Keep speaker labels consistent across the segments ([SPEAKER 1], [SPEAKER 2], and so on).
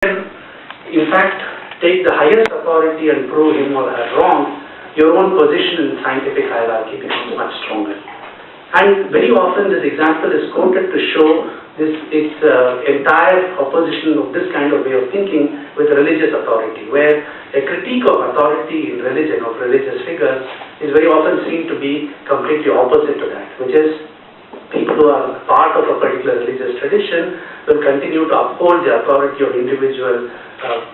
[SPEAKER 1] in fact, take the highest authority and prove him or her wrong, your own position in scientific hierarchy becomes much stronger. And very often this example is quoted to show its entire opposition of this kind of way of thinking with religious authority, where a critique of authority in religion, of religious figures, is very often seen to be completely opposite to that, which is people who are part of a particular religious tradition will continue to uphold the authority of individual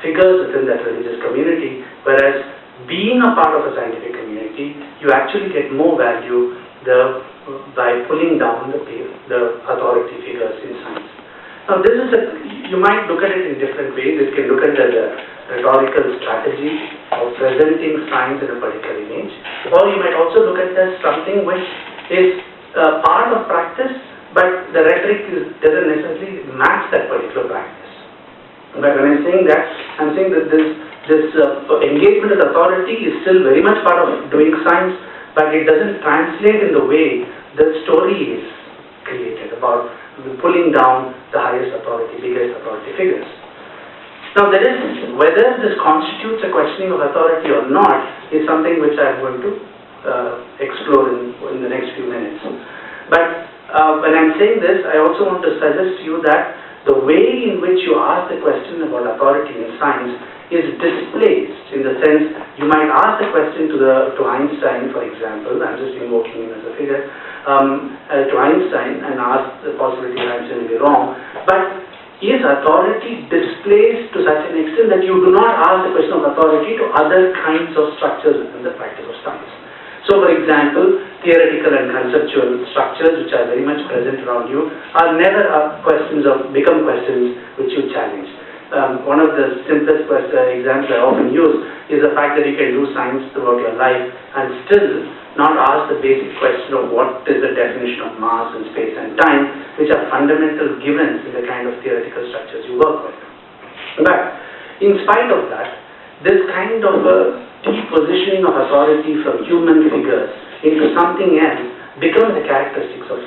[SPEAKER 1] figures within that religious community, whereas being a part of a scientific community, you actually get more value by pulling down the authority figures in science. Now this is you might look at it in different ways. You can look at it as a rhetorical strategy of presenting science in a particular image, or you might also look at it as something which is part of practice, but the rhetoric doesn't necessarily match that particular practice. But when I'm saying that, I'm saying that this engagement with authority is still very much part of doing science, but it doesn't translate in the way the story is created about pulling down the highest authority, biggest authority figures. Now, whether this constitutes a questioning of authority or not is something which I'm going to explore in the next few minutes. But when I'm saying this, I also want to suggest to you that the way in which you ask the question about authority in science is displaced, in the sense you might ask the question to Einstein, for example. I'm just invoking him as a figure, to Einstein, and ask the possibility that Einstein will be wrong. But is authority displaced to such an extent that you do not ask the question of authority to other kinds of structures within the practice of science? So, for example, theoretical and conceptual structures which are very much present around you are never become questions which you challenge. One of the simplest examples I often use is the fact that you can do science throughout your life and still not ask the basic question of what is the definition of mass and space and time, which are fundamental givens in the kind of theoretical structures you work with. But in spite of that, this kind of a depositioning of authority from human figures into something else becomes a characteristic of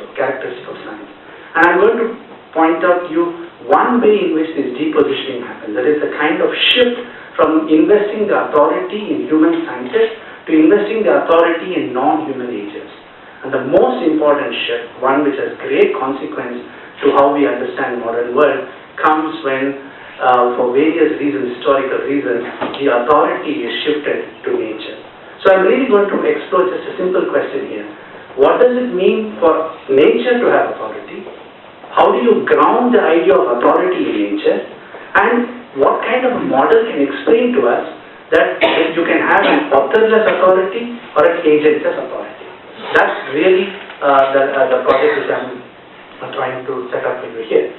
[SPEAKER 1] science. And I'm going to point out to you one way in which this depositioning happens. That is the kind of shift from investing the authority in human scientists to investing the authority in non-human agents. And the most important shift, one which has great consequence to how we understand modern world, comes when, for various reasons, historical reasons, the authority is shifted to nature. So I'm really going to explore just a simple question here. What does it mean for nature to have authority? How do you ground the idea of authority in nature? And what kind of a model can explain to us that you can have an authorless authority or an agentless authority? That's really the project which I'm trying to set up for you here.